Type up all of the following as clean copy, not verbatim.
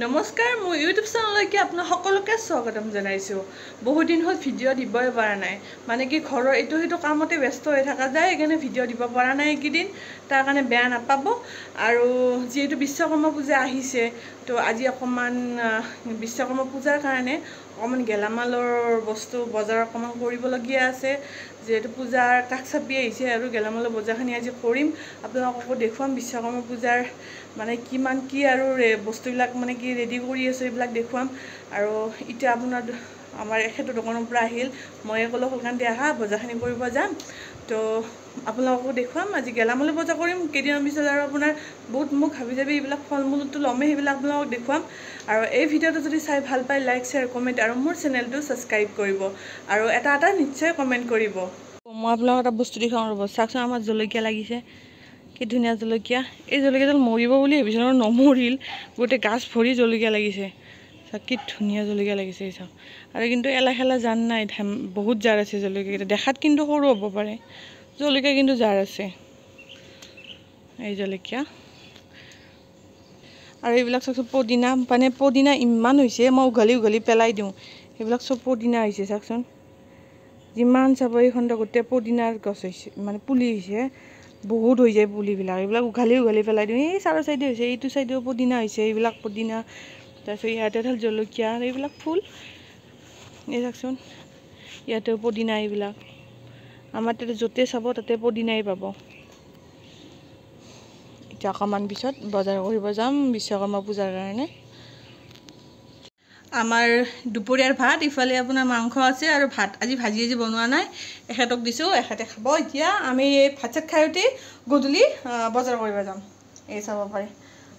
নমস্কাৰ মোৰ ইউটিউব চেনেললৈকে আপোনাক সকলোকে স্বাগতম জনাইছোঁ। বহু দিন হ'ল ভিডিঅ' দিবই পৰা নাই, মানে কি ঘৰৰ এইটো সেইটো কামতে ব্যস্ত হৈ থকা যায়, সেইকাৰণে ভিডিঅ' দিব পৰা নাই এইকেইদিন। তাৰ কাৰণে বেয়া নাপাব। আৰু যিহেতু বিশ্বকৰ্মা পূজা আহিছে, তো আজি অকণমান বিশ্বকৰ্মা পূজাৰ কাৰণে অকণমান গেলামালৰ বস্তু বজাৰ অকণমান কৰিবলগীয়া আছে। যিহেতু পূজাৰ কাষ চাপি আহিছে আৰু গেলামালৰ বজাৰখিনি আজি কৰিম, আপোনালোককো দেখুৱাম বিশ্বকৰ্মা পূজাৰ মানে কিমান কি আৰু বস্তুবিলাক মানে কি ৰেডি কৰি আছোঁ এইবিলাক দেখুৱাম। আৰু এতিয়া আপোনাৰ আমাৰ এখেতৰ দোকানৰ পৰা আহিল, মই ক'লোঁ সলকান্তি আহা বজাৰখিনি কৰিব যাম, তো আপোনালোককো দেখুৱাম। আজি গেলামালৰ বজাৰ কৰিম, কেইদিনমান পিছত আৰু আপোনাৰ বহুত মোক হাবি যাবি এইবিলাক ফল মূলতো ল'মেই, সেইবিলাক আপোনালোকক দেখুৱাম। আৰু এই ভিডিঅ'টো যদি চাই ভাল পায় লাইক শ্বেয়াৰ কমেণ্ট আৰু মোৰ চেনেলটো ছাবস্ক্ৰাইব কৰিব আৰু এটা নিশ্চয় কমেণ্ট কৰিব। মই আপোনালোকক এটা বস্তু দেখাওঁ ৰ'ব, চাওকচোন আমাৰ জলকীয়া লাগিছে, কি ধুনীয়া জলকীয়া। এই জলকীয়াডাল মৰিব বুলি ভাবিছোঁ, নমৰিল, গোটেই গাছ ভৰি জলকীয়া লাগিছে। চাওক কি ধুনীয়া জলকীয়া লাগিছে এই চাওক। আৰু কিন্তু এলা খেলা জান নাই, বহুত জাৰ আছে জলকীয়াকেইটা, দেখাত কিন্তু সৰু হ'ব পাৰে, জলকীয়া কিন্তু জাৰ আছে এই জলকীয়া। আৰু এইবিলাক চাওকচোন পদিনা, মানে পদিনা ইমান হৈছে মই উঘালি উঘালি পেলাই দিওঁ, সেইবিলাক চব পদিনা হৈছে চাওকচোন। যিমান চাব এইখনটো গোটেই পদিনাৰ গছ হৈছে, মানে পুলি হৈছে, বহুত হৈ যায় পুলিবিলাক, এইবিলাক উঘালি উঘালি পেলাই দিওঁ। এই চাৰৰ চাইডে হৈছে, এইটো চাইডেও পদিনা হৈছে, এইবিলাক পদিনা। তাৰপিছত ইয়াতে হ'ল জলকীয়া, এইবিলাক ফুল, এই চাওকচোন ইয়াতেও পদিনা। এইবিলাক আমাৰ তাতে য'তে চাব তাতে পদিনাই পাব। এতিয়া অকণমান পিছত বজাৰ কৰিব যাম বিশ্বকৰ্মা পূজাৰ কাৰণে। আমাৰ দুপৰীয়াৰ ভাত, ইফালে আপোনাৰ মাংস আছে আৰু ভাত আজি ভাজি বনোৱা নাই, এখেতক দিছোঁ, এখেতে খাব। এতিয়া আমি এই ভাত চাত খাই উঠি গধূলি বজাৰ কৰিব যাম। এই চাব পাৰে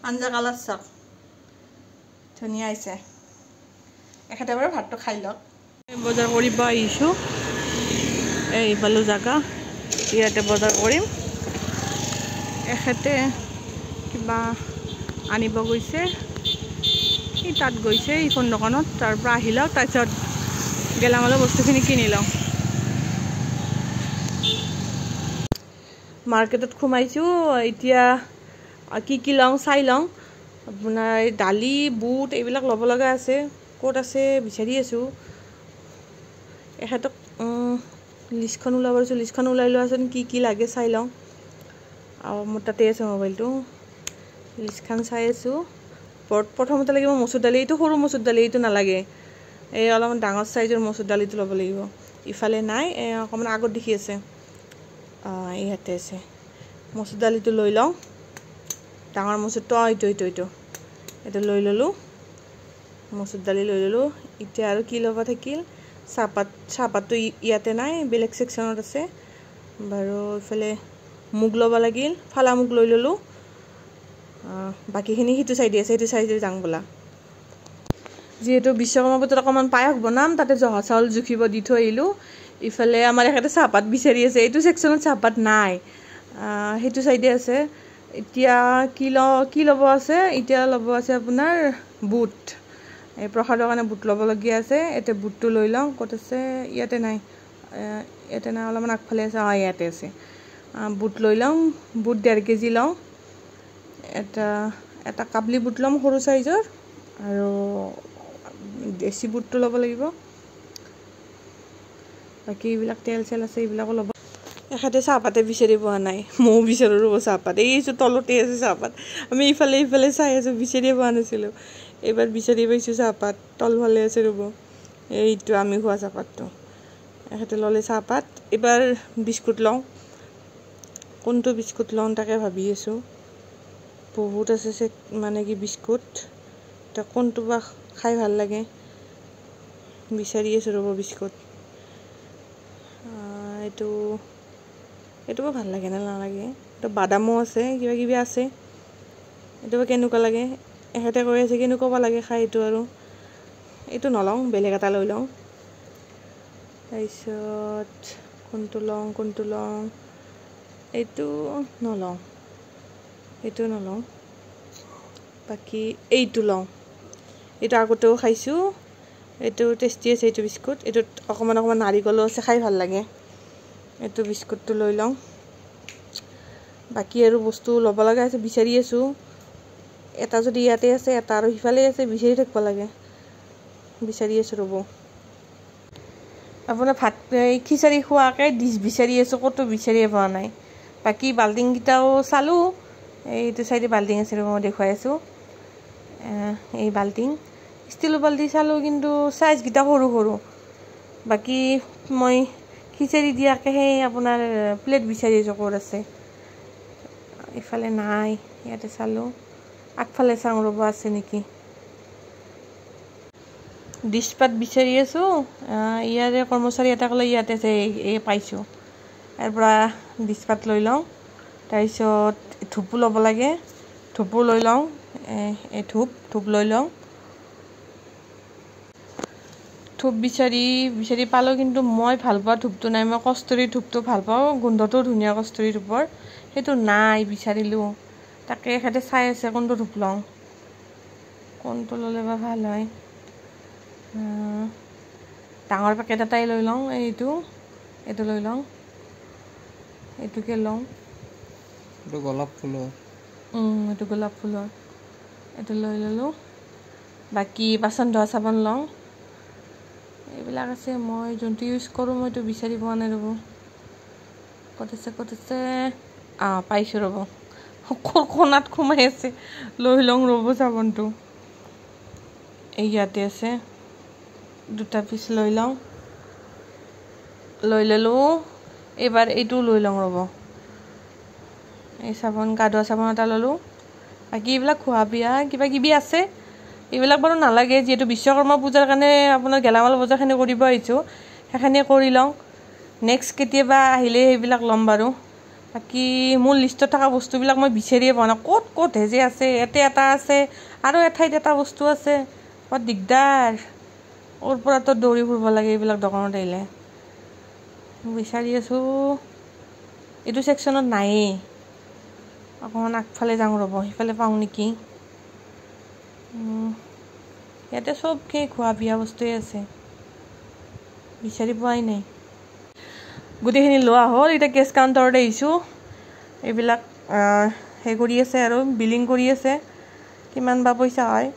আঞ্জা কালাৰ চাওক, ধুনীয়া হৈছে। এখেতে বাৰু ভাতটো খাই লওক। বজাৰ কৰিব আহিছোঁ, এই পালোঁ জাগা, ইয়াতে বজাৰ কৰিম। এখেতে কিবা আনিব গৈছে, সি তাত গৈছে এইখন দোকানত, তাৰ পৰা আহি লওক, তাৰপিছত গেলামালৰ বস্তুখিনি কিনি লওঁ। মাৰ্কেটত সোমাইছোঁ, এতিয়া কি কি লওঁ চাই লওঁ। আপোনাৰ দালি বুট এইবিলাক ল'ব লগা আছে, ক'ত আছে বিচাৰি আছোঁ। এখেতক লিষ্টখন ওলাব দিছোঁ, লিষ্টখন ওলাই লোৱাচোন, কি কি লাগে চাই লওঁ। আৰু মোৰ তাতে আছে মোবাইলটো, লিষ্টখন চাই আছোঁ। প্ৰথমতে লাগিব মচুৰ দালি, এইটো সৰু মচুৰ দালি, এইটো নালাগে, এই অলপমান ডাঙৰ চাইজৰ মচুৰ দালিটো ল'ব লাগিব। ইফালে নাই, অকণমান আগত দেখি আছে, ইয়াতে আছে। মচুৰ দালিটো লৈ লওঁ, ডাঙৰ মচুৰটো, এইটো লৈ ল'লোঁ, মচুৰ দালি লৈ ল'লোঁ। এতিয়া আৰু কি ল'ব থাকিল, চাহপাতটো ইয়াতে নাই, বেলেগ ছেকশ্যনত আছে বাৰু। ইফালে মুগ ল'ব লাগিল, ফালা মুগ লৈ ল'লোঁ, বাকীখিনি সিটো চাইডে আছে, সেইটো চাইডে যাওঁ ব'লা। যিহেতু বিশ্বকৰ্মা পূজাত অকণমান পায়স বনাম, তাতে জহা চাউল জুখিব দি থৈ আহিলোঁ। ইফালে আমাৰ এখেতে চাহপাত বিচাৰি আছে, এইটো ছেকশ্যনত চাহপাত নাই, সেইটো চাইডে আছে। এতিয়া কি ল'ব আছে, এতিয়া ল'ব আছে আপোনাৰ বুট, এই প্ৰসাদৰ কাৰণে বুট ল'বলগীয়া আছে। এতিয়া বুটটো লৈ লওঁ, ক'ত আছে, ইয়াতে নাই, অলপমান আগফালে আছে, ইয়াতে আছে। বুট লৈ লওঁ, বুট 1.5 কেজি লওঁ। এটা কাবলি বুট ল'ম সৰু চাইজৰ, আৰু দেশী বুটটো ল'ব লাগিব। বাকী এইবিলাক তেল চেল আছে, এইবিলাকো ল'ব। এখেতে চাহপাতে বিচাৰি পোৱা নাই, ময়ো বিচাৰোঁ ৰ'ব চাহপাত, এইটো তলতে আছে চাহপাত। আমি ইফালে চাই আছোঁ, বিচাৰিয়ে পোৱা নাছিলোঁ, এইবাৰ বিচাৰি পাইছোঁ চাহপাত, তলফালে আছে ৰ'ব, এইটো আমি খোৱা চাহপাতটো। এখেতে ল'লে চাহপাত। এইবাৰ বিস্কুট লওঁ, কোনটো বিস্কুট লওঁ তাকে ভাবি আছোঁ, বহুত আছে মানে কি বিস্কুট, এতিয়া কোনটো বা খাই ভাল লাগে, বিচাৰি আছোঁ ৰ'ব বিস্কুট। এইটো ভাল লাগে নে নালাগে, এইটো বাদামো আছে, কিবা কিবি আছে, এইটো বা কেনেকুৱা লাগে। এখেতে কৈ আছে কেনেকুৱা বা লাগে খাই, এইটো আৰু এইটো নলওঁ, বেলেগ এটা লৈ লওঁ। তাৰপিছত কোনটো লওঁ, এইটো নলওঁ, বাকী এইটো লওঁ, এইটো আগতেও খাইছোঁ, এইটো টেষ্টি আছে, এইটো বিস্কুট, এইটোত অকণমান নাৰিকলো আছে, খাই ভাল লাগে। এইটো বিস্কুটটো লৈ লওঁ। বাকী আৰু বস্তু ল'ব লগা আছে, বিচাৰি আছোঁ। এটা যদি ইয়াতে আছে এটা আৰু সিফালে আছে বিচাৰি থাকিব লাগে বিচাৰি আছোঁ ৰ'ব আপোনাৰ ভাত খিচাৰি খোৱাকৈ ডিছ বিচাৰি আছোঁ ক'তো বিচাৰিয়ে পোৱা নাই বাকী বাল্টিংকেইটাও চালোঁ এইটো চাইডে বাল্টিং আছে ৰ'ব মই দেখুৱাই আছোঁ এই বাল্টিং ষ্টিলৰ বাল্টি চালোঁ কিন্তু চাইজকেইটা সৰু সৰু বাকী মই খিচাৰি দিয়াকৈ সেই আপোনাৰ প্লেট বিচাৰি আছোঁ ক'ত আছে ইফালে নাই ইয়াতে চালোঁ আগফালে চাওঁ ৰ'ব আছে নেকি ডিছপাত বিচাৰি আছোঁ ইয়াৰে কৰ্মচাৰী এটা ক'লে ইয়াতে আছে এই পাইছোঁ ইয়াৰ পৰা ডিছপাত লৈ লওঁ তাৰপিছত ধূপো ল'ব লাগে ধূপো লৈ লওঁ এই ধূপ লৈ লওঁ ধূপ বিচাৰি পালোঁ কিন্তু মই ভাল পোৱা ধূপটো নাই মই কষ্টুৰি ধূপটো ভাল পাওঁ গোন্ধটো ধুনীয়া কষ্টুৰি ধূপৰ সেইটো নাই বিচাৰিলোঁ তাকে এখেতে চাই আছে কোনটো ধূপ লওঁ কোনটো ল'লে বা ভাল হয় ডাঙৰ পেকেট এটাই লৈ লওঁ এইটো লৈ লওঁ এইটোকে লওঁ এইটো গোলাপ ফুলৰ এইটো লৈ ল'লোঁ বাকী বাচন ধোৱা চাবোন লওঁ এইবিলাক আছে মই যোনটো ইউজ কৰোঁ মইতো বিচাৰি পোৱা নাই ৰ'ব ক'ত আছে পাইছোঁ ৰ'ব কোণাত সোমাই আছে লৈ লওঁ ৰ'ব চাবোনটো এই ইয়াতে আছে দুটা পিচ লৈ লওঁ লৈ ল'লোঁ এইবাৰ এইটো লৈ লওঁ ৰ'ব এই চাবোন গা ধোৱা চাবোন এটা ল'লোঁ বাকী এইবিলাক খোৱা বিয়া কিবা কিবি আছে এইবিলাক বাৰু নালাগে যিহেতু বিশ্বকৰ্মা পূজাৰ কাৰণে আপোনাৰ গেলামাল বজাৰখিনি কৰিব আহিছোঁ সেইখিনি কৰি লওঁ নেক্সট কেতিয়াবা আহিলে সেইবিলাক ল'ম বাৰু বাকী মোৰ লিষ্টত থকা বস্তুবিলাক মই বিচাৰিয়ে পোৱা নাই ক'তহে যে আছে ইয়াতে এটা আছে আৰু এঠাইত এটা বস্তু আছে বৰ দিগদাৰ ওৰ পৰাতো দৌৰি ফুৰিব লাগে এইবিলাক দোকানত আহিলে বিচাৰি আছোঁ এইটো ছেকশ্যনত নায়েই অকণমান আগফালে যাওঁ ৰ'ব সিফালে পাওঁ নেকি ইয়াতে চব সেই খোৱা বিয়া বস্তুৱে আছে বিচাৰি পোৱাই নাই গোটেইখিনি লোৱা হ'ল এতিয়া কেছ কাউণ্টাৰত আহিছোঁ এইবিলাক সেই কৰি আছে আৰু বিলিং কৰি আছে কিমান বা পইচা হয়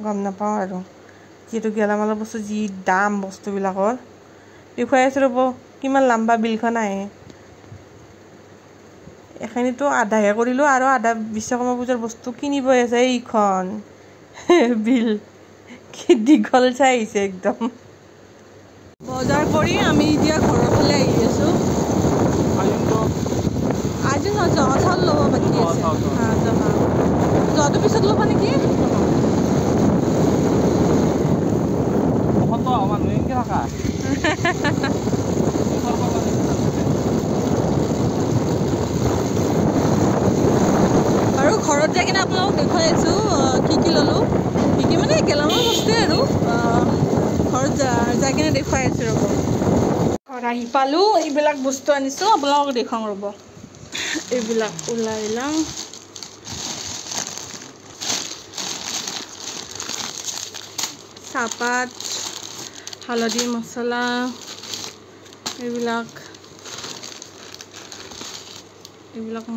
গম নাপাওঁ আৰু যিহেতু গেলামালৰ বস্তু যি দাম বস্তুবিলাকৰ দেখুৱাই আছোঁ ৰ'ব কিমান লাম্বা বিলখন আহে এইখিনিতো আধাহে কৰিলোঁ আৰু আধা বিশ্বকৰ্মা পূজাৰ বস্তু কিনিবই আছে এইখন বিল কি দীঘল চাই আহিছে একদম বজাৰ কৰি আমি এতিয়া ঘৰৰ ফালে আহি আছোঁ আজি জহা চাউল ল'ব বাকী আছে জহাটো পিছত ল'বা নেকি আৰু ঘৰত যাই কিনে আপোনালোকক দেখুৱাই আছোঁ কি ল'লোঁ কি মানে গেলামাল বস্তুৱে আৰু ঘৰত যাই কিনে দেখুৱাই আছোঁ ৰ'ব ঘৰত আহি পালোঁ এইবিলাক বস্তু আনিছোঁ আপোনালোকক দেখুৱাওঁ ৰ'ব এইবিলাক ওলাই লওঁ চাহপাত হালধি মছলা এইবিলাক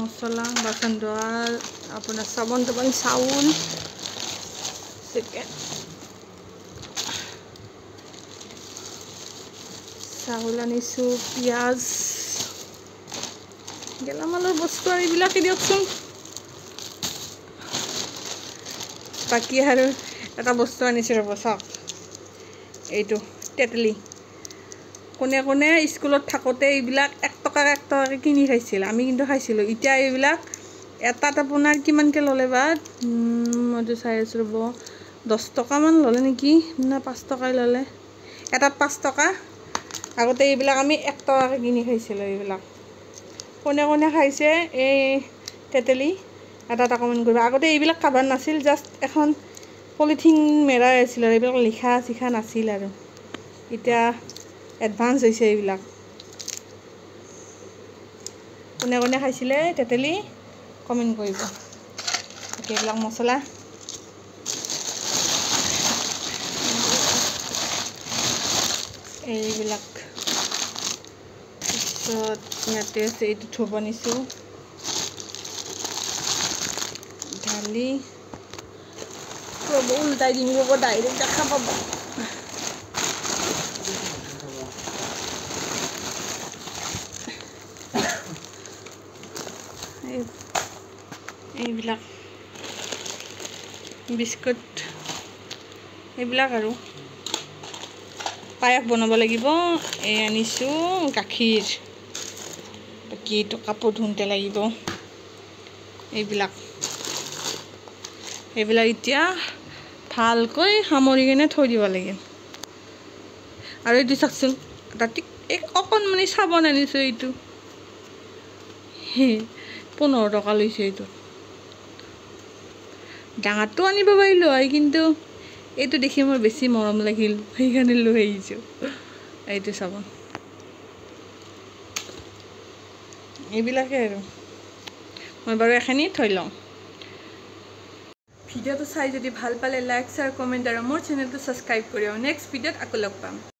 মছলা বাচন ধোৱা আপোনাৰ চাবোন চাউল চিকেন চাউল আনিছোঁ পিঁয়াজ গেলামালৰ বস্তু আৰু এইবিলাকে দিয়কচোন বাকী আৰু এটা বস্তু আনিছোঁ ৰ'ব চাওক এইটো তেতলি কোনে স্কুলত থাকোঁতে এইবিলাক 1 টকাকৈ কিনি খাইছিল আমি কিন্তু খাইছিলোঁ এতিয়া এইবিলাক এটাত আপোনাৰ কিমানকৈ ল'লে বা মইতো চাই আছোঁ ৰ'ব 10 টকামান ল'লে নেকি না 5 টকাই ল'লে এটাত 5 টকা আগতে এইবিলাক আমি 1 টকাকৈ কিনি খাইছিলোঁ এইবিলাক কোনে খাইছে এই তেতেলি এটা অকণমান কৰিব আগতে এইবিলাক কাভাৰ নাছিল জাষ্ট এখন পলিথিন মেৰাই আছিল আৰু এইবিলাক লিখা নাছিল আৰু এতিয়া এডভান্স হৈছে এইবিলাক কোনে খাইছিলে তেতেলি কমেণ্ট কৰিব এইবিলাক মছলা এইবিলাক তাৰপিছত ইয়াতে আছে এইটো থ'ব আনিছোঁ দালি ৰ'ব উল্টাই দিম ৰ'ব ডাইৰেক্ট দেখা পাব এইবিলাক বিস্কুট এইবিলাক আৰু পায়স বনাব লাগিব এই আনিছোঁ গাখীৰ বাকী এইটো কাপোৰ ধুওঁতে লাগিব এইবিলাক এতিয়া ভালকৈ সামৰি কিনে থৈ দিব লাগে আৰু এইটো চাওকচোন তাতে এক অকণমানি চাবোন আনিছোঁ এইটো 15 টকা লৈছে এইটো ডাঙৰটো আনিব পাৰিলোঁ হয় কিন্তু এইটো দেখি মোৰ বেছি মৰম লাগিল সেইকাৰণে লৈ আহিছোঁ এইটো চাবোন এইবিলাকে আৰু মই বাৰু এখিনি থৈ লওঁ ভিডিঅ'টো চাই যদি ভাল পালে লাইক শ্বেয়াৰ কমেণ্ট আৰু মোৰ চেনেলটো ছাবস্ক্ৰাইব কৰিও নেক্সট ভিডিঅ'ত আকৌ লগ পাম